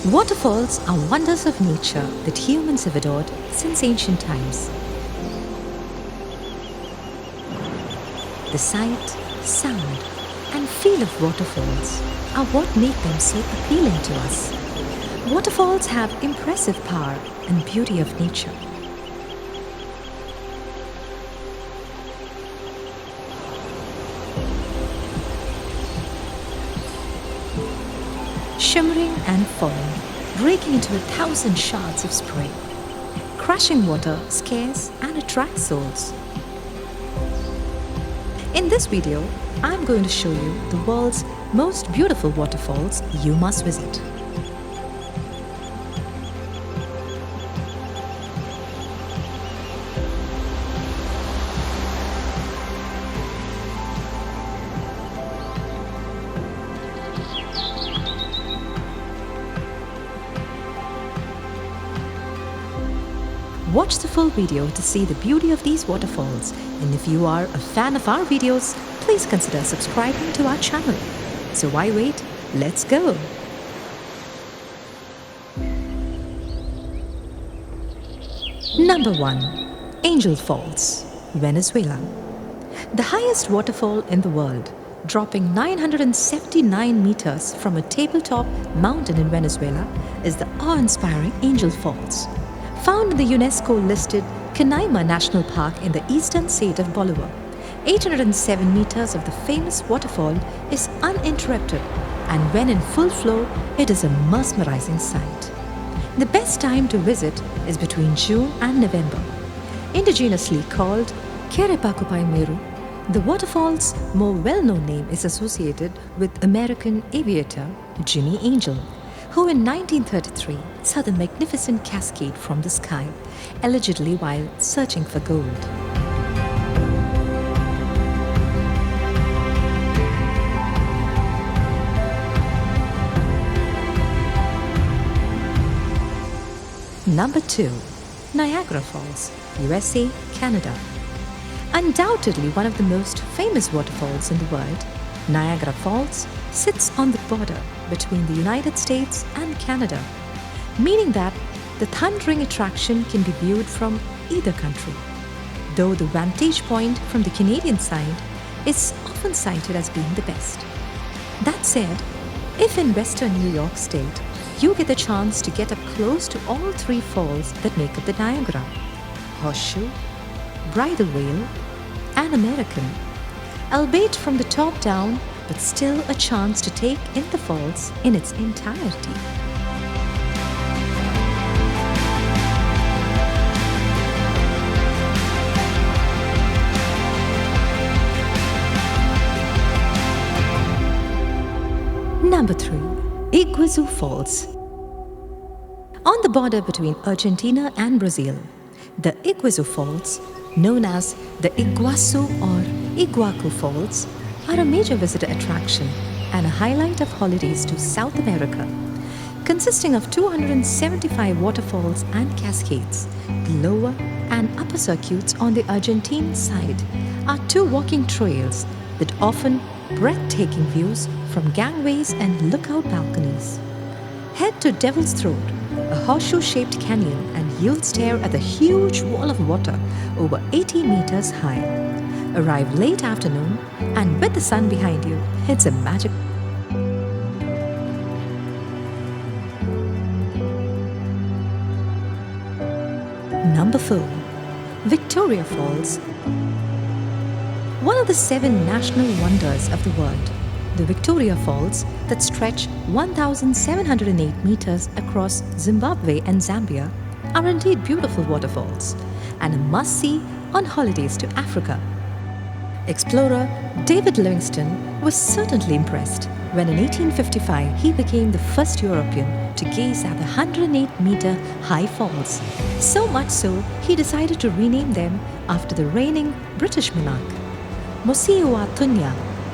Waterfalls are wonders of nature that humans have adored since ancient times. The sight, sound, and feel of waterfalls are what make them so appealing to us. Waterfalls have impressive power and beauty of nature. Shimmering and falling, breaking into 1,000 shards of spray. Crashing water scares and attracts souls. In this video, I'm going to show you the world's most beautiful waterfalls you must visit. Watch the full video to see the beauty of these waterfalls, and if you are a fan of our videos, please consider subscribing to our channel. So why wait? Let's go! Number 1. Angel Falls, Venezuela. The highest waterfall in the world, dropping 979 meters from a tabletop mountain in Venezuela, is the awe-inspiring Angel Falls. Found in the UNESCO-listed Canaima National Park in the eastern state of Bolívar, 807 meters of the famous waterfall is uninterrupted, and when in full flow, it is a mesmerizing sight. The best time to visit is between June and November. Indigenously called Kerepakupai Meru, the waterfall's more well-known name is associated with American aviator Jimmy Angel, who in 1933 saw the magnificent cascade from the sky, allegedly while searching for gold. Number 2. Niagara Falls, USA, Canada. Undoubtedly one of the most famous waterfalls in the world, Niagara Falls sits on the border between the United States and Canada, meaning that the thundering attraction can be viewed from either country, though the vantage point from the Canadian side is often cited as being the best. That said, if in western New York State, you get the chance to get up close to all three falls that make up the Niagara: Horseshoe, Bridal Veil, and American, albeit from the top down, but still a chance to take in the falls in its entirety. Number 3. IGUAZÚ Falls. On the border between Argentina and Brazil, the IGUAZÚ Falls, known as the IGUAZÚ or Iguacu Falls, are a major visitor attraction and a highlight of holidays to South America. Consisting of 275 waterfalls and cascades, the lower and upper circuits on the Argentine side are 2 walking trails that offer breathtaking views from gangways and lookout balconies. Head to Devil's Throat, a horseshoe-shaped canyon, and you'll stare at the huge wall of water over 80 meters high. Arrive late afternoon, and with the sun behind you, it's a magic. Number 4. Victoria Falls. One of the 7 national wonders of the world, the Victoria Falls that stretch 1,708 meters across Zimbabwe and Zambia are indeed beautiful waterfalls and a must-see on holidays to Africa. Explorer David Livingstone was certainly impressed when in 1855 he became the first European to gaze at the 108-meter high falls. So much so, he decided to rename them after the reigning British monarch. Mosiiwa Tunya,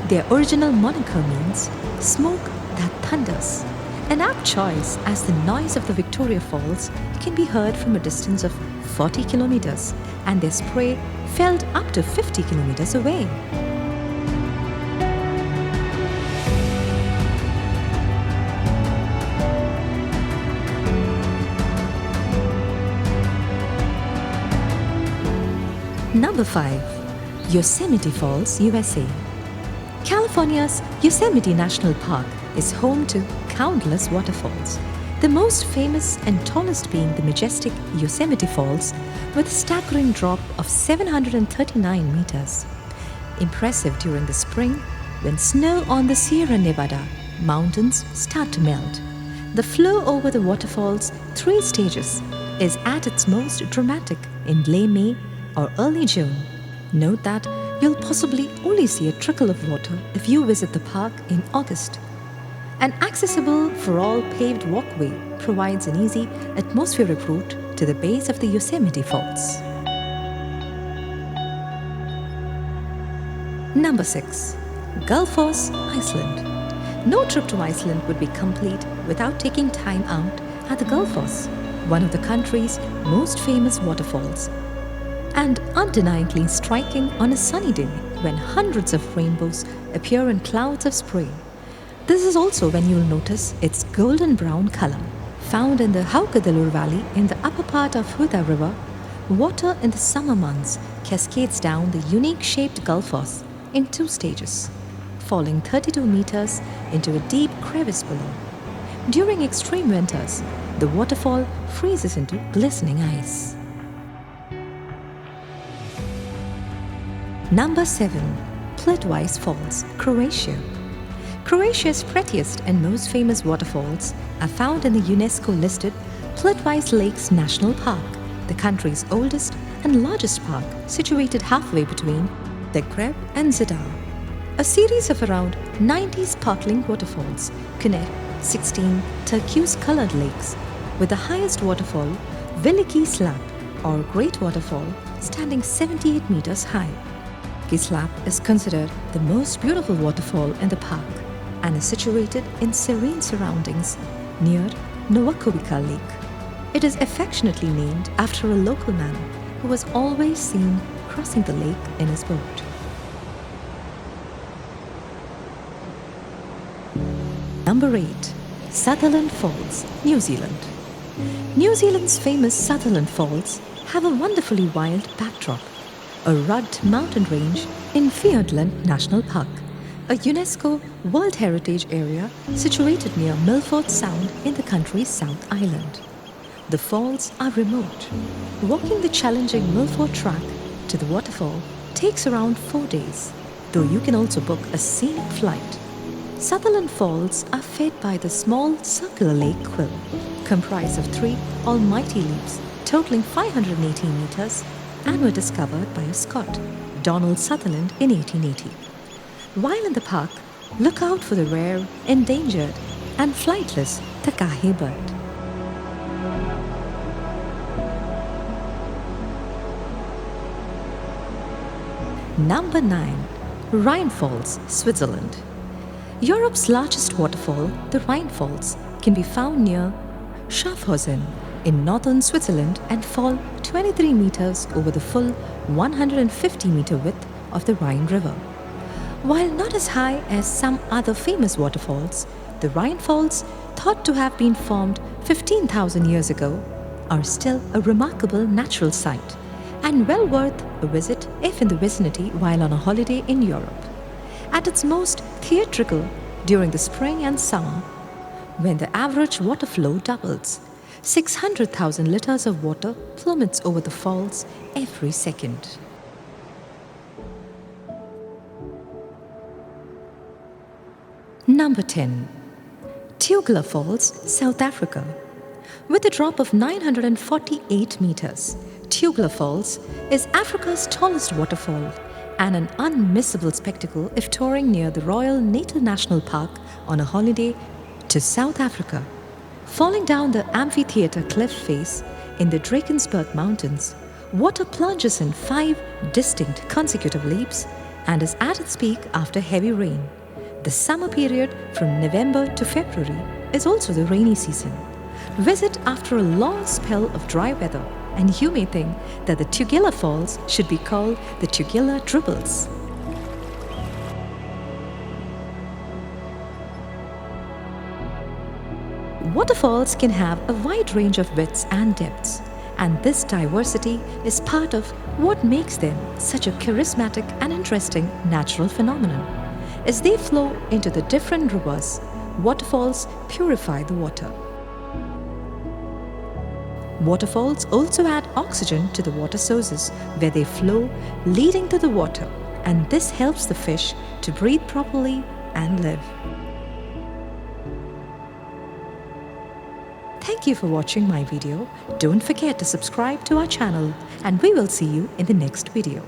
their original moniker, means smoke that thunders, an apt choice as the noise of the Victoria Falls can be heard from a distance of 40 kilometers and their spray felt up to 50 kilometers away. Number 5. Yosemite Falls, USA. California's Yosemite National Park is home to countless waterfalls, the most famous and tallest being the majestic Yosemite Falls with a staggering drop of 739 meters. Impressive during the spring when snow on the Sierra Nevada mountains start to melt. The flow over the waterfall's 3 stages is at its most dramatic in late May or early June. Note that you'll possibly only see a trickle of water if you visit the park in August. An accessible for all paved walkway provides an easy atmospheric route to the base of the Yosemite Falls. Number 6. GULLFOSS, Iceland. No trip to Iceland would be complete without taking time out at the GULLFOSS, one of the country's most famous waterfalls, and undeniably striking on a sunny day when hundreds of rainbows appear in clouds of spray. This is also when you'll notice its golden brown color. Found in the Haukadalur Valley in the upper part of Huda River, water in the summer months cascades down the unique shaped GULLFOSS in 2 stages, falling 32 meters into a deep crevice below. During extreme winters, the waterfall freezes into glistening ice. Number 7. PLITVICE Falls, Croatia. Croatia's prettiest and most famous waterfalls are found in the UNESCO-listed PLITVICE Lakes National Park, the country's oldest and largest park situated halfway between Zagreb and Zadar. A series of around 90 sparkling waterfalls connect 16 turquoise-colored lakes, with the highest waterfall, Veliki Slap, or Great Waterfall, standing 78 meters high. Slap is considered the most beautiful waterfall in the park and is situated in serene surroundings near Novakovica Lake. It is affectionately named after a local man who was always seen crossing the lake in his boat. Number 8. Sutherland Falls, New Zealand. New Zealand's famous Sutherland Falls have a wonderfully wild backdrop, a rugged mountain range in Fiordland National Park, a UNESCO World Heritage Area situated near Milford Sound in the country's South Island. The falls are remote. Walking the challenging Milford Track to the waterfall takes around 4 days, though you can also book a scenic flight. Sutherland Falls are fed by the small circular lake Quill, comprised of 3 almighty leaps totaling 580 meters, and were discovered by a Scot, Donald Sutherland, in 1880. While in the park, look out for the rare, endangered, and flightless takahe bird. Number 9. Rhine Falls, Switzerland. Europe's largest waterfall, the Rhine Falls, can be found near Schaffhausen in northern Switzerland and fall 23 meters over the full 150-meter width of the Rhine River. While not as high as some other famous waterfalls, the Rhine Falls, thought to have been formed 15,000 years ago, are still a remarkable natural sight and well worth a visit if in the vicinity while on a holiday in Europe. At its most theatrical during the spring and summer, when the average water flow doubles, 600,000 liters of water plummets over the falls every second. Number 10. TUGELA Falls, South Africa. With a drop of 948 meters, TUGELA Falls is Africa's tallest waterfall and an unmissable spectacle if touring near the Royal Natal National Park on a holiday to South Africa. Falling down the amphitheater cliff face in the Drakensberg Mountains, water plunges in 5 distinct consecutive leaps and is at its peak after heavy rain. The summer period from November to February is also the rainy season. Visit after a long spell of dry weather and you may think that the TUGELA Falls should be called the TUGELA Dribbles. Waterfalls can have a wide range of widths and depths, And this diversity is part of what makes them such a charismatic and interesting natural phenomenon. As they flow into the different rivers, waterfalls purify the water. Waterfalls also add oxygen to the water sources where they flow, leading to the water, and this helps the fish to breathe properly and live. Thank you for watching my video. Don't forget to subscribe to our channel, and we will see you in the next video.